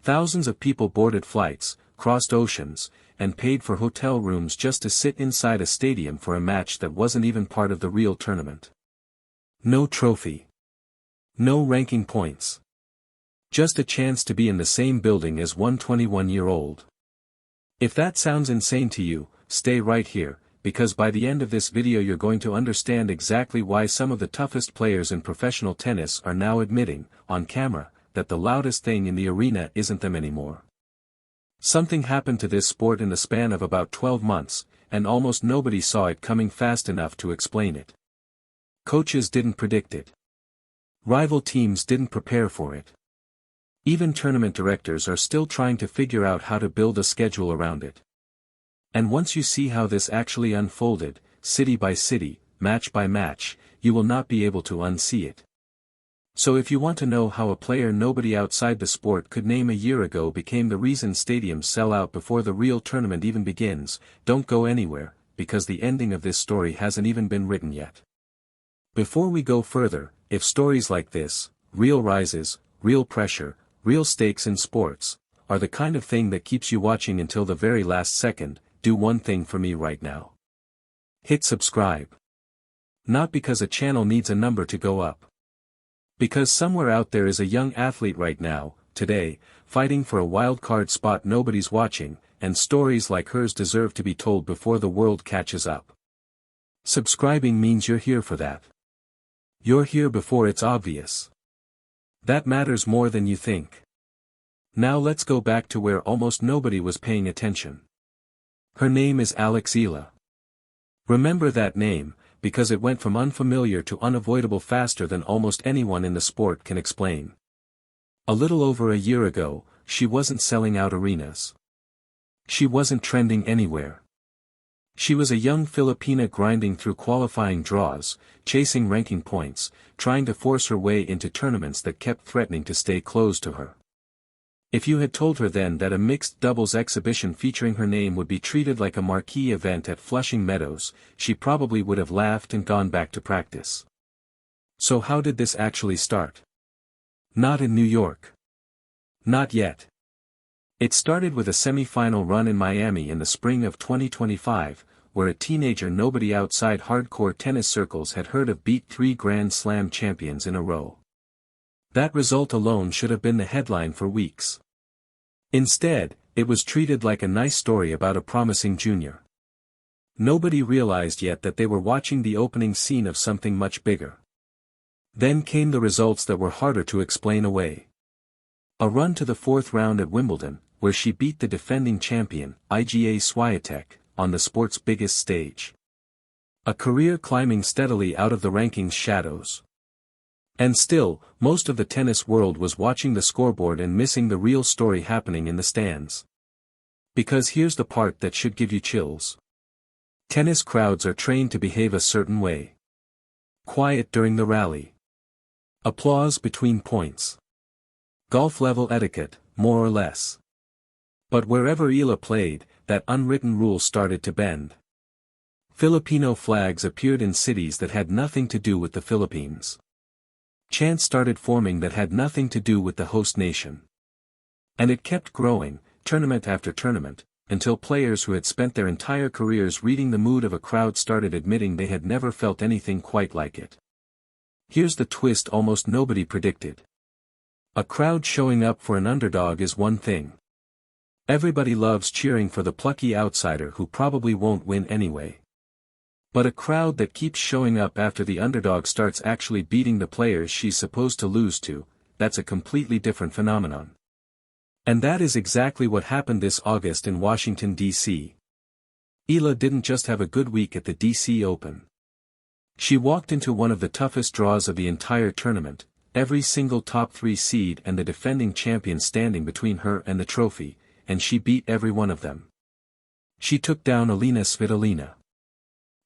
Thousands of people boarded flights, crossed oceans, and paid for hotel rooms just to sit inside a stadium for a match that wasn't even part of the real tournament. No trophy. No ranking points. Just a chance to be in the same building as one 21-year-old. If that sounds insane to you, stay right here, because by the end of this video you're going to understand exactly why some of the toughest players in professional tennis are now admitting, on camera, that the loudest thing in the arena isn't them anymore. Something happened to this sport in the span of about 12 months, and almost nobody saw it coming fast enough to explain it. Coaches didn't predict it. Rival teams didn't prepare for it. Even tournament directors are still trying to figure out how to build a schedule around it. And once you see how this actually unfolded, city by city, match by match, you will not be able to unsee it. So if you want to know how a player nobody outside the sport could name a year ago became the reason stadiums sell out before the real tournament even begins, don't go anywhere, because the ending of this story hasn't even been written yet. Before we go further, if stories like this, real rises, real pressure, real stakes in sports, are the kind of thing that keeps you watching until the very last second, do one thing for me right now. Hit subscribe. Not because a channel needs a number to go up. Because somewhere out there is a young athlete right now, today, fighting for a wildcard spot nobody's watching, and stories like hers deserve to be told before the world catches up. Subscribing means you're here for that. You're here before it's obvious. That matters more than you think. Now let's go back to where almost nobody was paying attention. Her name is Alex Eala. Remember that name, because it went from unfamiliar to unavoidable faster than almost anyone in the sport can explain. A little over a year ago, she wasn't selling out arenas. She wasn't trending anywhere. She was a young Filipina grinding through qualifying draws, chasing ranking points, trying to force her way into tournaments that kept threatening to stay closed to her. If you had told her then that a mixed doubles exhibition featuring her name would be treated like a marquee event at Flushing Meadows, she probably would have laughed and gone back to practice. So how did this actually start? Not in New York. Not yet. It started with a semi-final run in Miami in the spring of 2025, where a teenager nobody outside hardcore tennis circles had heard of beat 3 Grand Slam champions in a row. That result alone should have been the headline for weeks. Instead, it was treated like a nice story about a promising junior. Nobody realized yet that they were watching the opening scene of something much bigger. Then came the results that were harder to explain away. A run to the 4th round at Wimbledon, where she beat the defending champion, Iga Swiatek, on the sport's biggest stage. A career climbing steadily out of the rankings shadows. And still, most of the tennis world was watching the scoreboard and missing the real story happening in the stands. Because here's the part that should give you chills. Tennis crowds are trained to behave a certain way. Quiet during the rally. Applause between points. Golf-level etiquette, more or less. But wherever Eala played, that unwritten rule started to bend. Filipino flags appeared in cities that had nothing to do with the Philippines. Chants started forming that had nothing to do with the host nation. And it kept growing, tournament after tournament, until players who had spent their entire careers reading the mood of a crowd started admitting they had never felt anything quite like it. Here's the twist almost nobody predicted. A crowd showing up for an underdog is one thing. Everybody loves cheering for the plucky outsider who probably won't win anyway. But a crowd that keeps showing up after the underdog starts actually beating the players she's supposed to lose to, that's a completely different phenomenon. And that is exactly what happened this August in Washington, D.C. Eala didn't just have a good week at the D.C. Open. She walked into one of the toughest draws of the entire tournament, every single top 3 seed and the defending champion standing between her and the trophy, and she beat every one of them. She took down Alina Svitolina.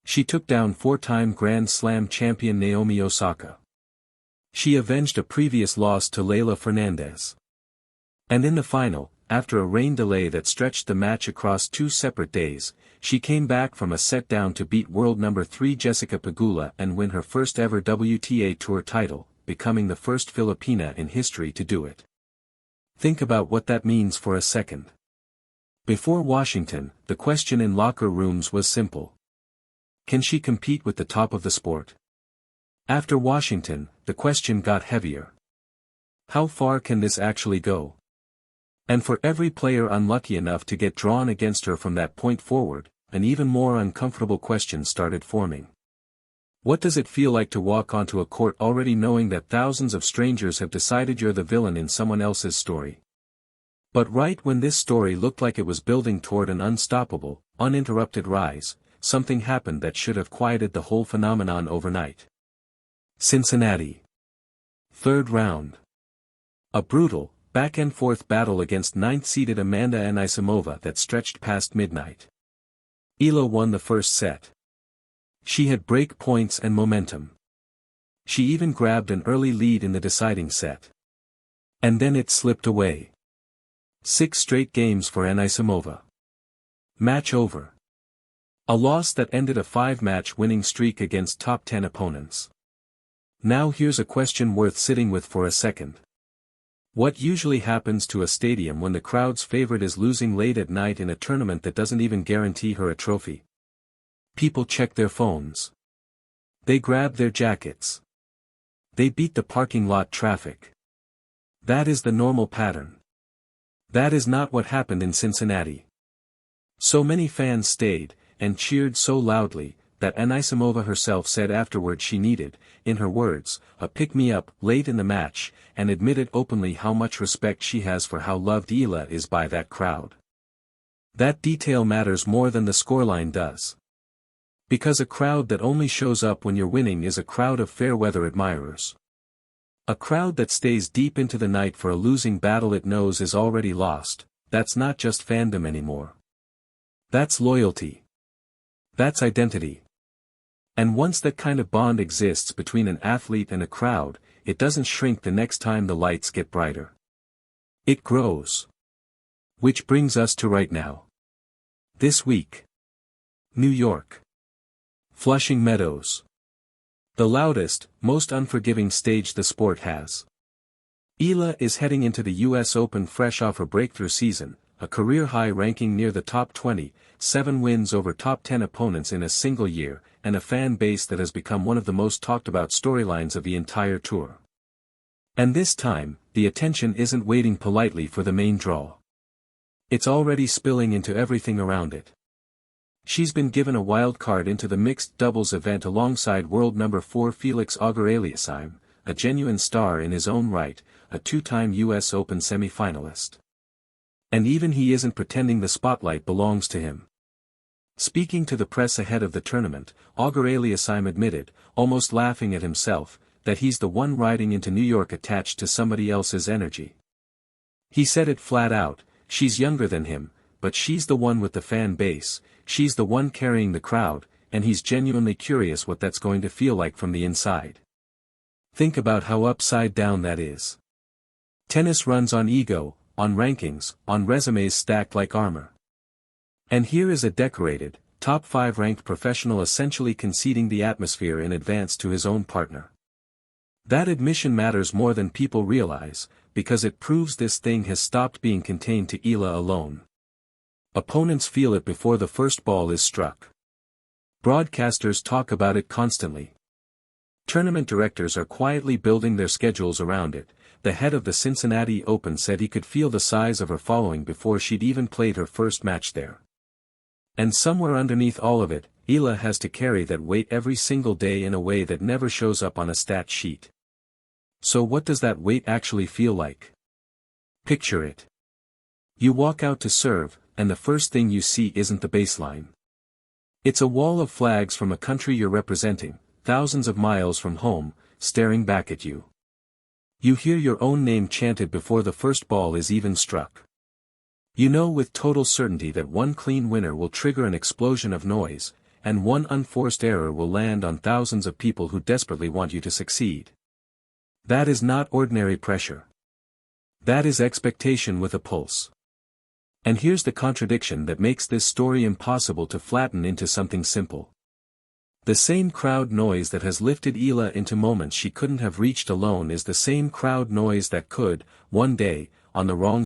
She took down 4-time Grand Slam champion Naomi Osaka. She avenged a previous loss to Leylah Fernandez. And in the final, after a rain delay that stretched the match across 2 separate days, she came back from a set down to beat world number 3 Jessica Pegula and win her first ever WTA Tour title, becoming the first Filipina in history to do it. Think about what that means for a second. Before Washington, the question in locker rooms was simple. Can she compete with the top of the sport? After Washington, the question got heavier. How far can this actually go? And for every player unlucky enough to get drawn against her from that point forward, an even more uncomfortable question started forming. What does it feel like to walk onto a court already knowing that thousands of strangers have decided you're the villain in someone else's story? But right when this story looked like it was building toward an unstoppable, uninterrupted rise, something happened that should have quieted the whole phenomenon overnight. Cincinnati. Third round. A brutal, back-and-forth battle against ninth-seeded Amanda Anisimova that stretched past midnight. Eala won the first set. She had break points and momentum. She even grabbed an early lead in the deciding set. And then it slipped away. 6 straight games for Anisimova. Match over. A loss that ended a 5-match winning streak against top 10 opponents. Now here's a question worth sitting with for a second. What usually happens to a stadium when the crowd's favorite is losing late at night in a tournament that doesn't even guarantee her a trophy? People check their phones. They grab their jackets. They beat the parking lot traffic. That is the normal pattern. That is not what happened in Cincinnati. So many fans stayed, and cheered so loudly, that Anisimova herself said afterward she needed, in her words, a pick-me-up late in the match, and admitted openly how much respect she has for how loved Eala is by that crowd. That detail matters more than the scoreline does. Because a crowd that only shows up when you're winning is a crowd of fair-weather admirers. A crowd that stays deep into the night for a losing battle it knows is already lost, that's not just fandom anymore. That's loyalty. That's identity. And once that kind of bond exists between an athlete and a crowd, it doesn't shrink the next time the lights get brighter. It grows. Which brings us to right now. This week. New York. Flushing Meadows. The loudest, most unforgiving stage the sport has. Eala is heading into the US Open fresh off her breakthrough season, a career-high ranking near the top 20, 7 wins over top 10 opponents in a single year, and a fan base that has become one of the most talked-about storylines of the entire tour. And this time, the attention isn't waiting politely for the main draw. It's already spilling into everything around it. She's been given a wild card into the mixed doubles event alongside world number 4 Felix Auger-Aliassime, a genuine star in his own right, a 2-time US Open semi-finalist. And even he isn't pretending the spotlight belongs to him. Speaking to the press ahead of the tournament, Auger-Aliassime admitted, almost laughing at himself, that he's the one riding into New York attached to somebody else's energy. He said it flat out, she's younger than him, but she's the one with the fan base, she's the one carrying the crowd, and he's genuinely curious what that's going to feel like from the inside. Think about how upside down that is. Tennis runs on ego, on rankings, on resumes stacked like armor. And here is a decorated, top 5 ranked professional essentially conceding the atmosphere in advance to his own partner. That admission matters more than people realize, because it proves this thing has stopped being contained to Eala alone. Opponents feel it before the first ball is struck. Broadcasters talk about it constantly. Tournament directors are quietly building their schedules around it. The head of the Cincinnati Open said he could feel the size of her following before she'd even played her first match there. And somewhere underneath all of it, Eala has to carry that weight every single day in a way that never shows up on a stat sheet. So what does that weight actually feel like? Picture it. You walk out to serve, and the first thing you see isn't the baseline. It's a wall of flags from a country you're representing, thousands of miles from home, staring back at you. You hear your own name chanted before the first ball is even struck. You know with total certainty that one clean winner will trigger an explosion of noise, and one unforced error will land on thousands of people who desperately want you to succeed. That is not ordinary pressure. That is expectation with a pulse. And here's the contradiction that makes this story impossible to flatten into something simple. The same crowd noise that has lifted Eala into moments she couldn't have reached alone is the same crowd noise that could, one day, on the wrong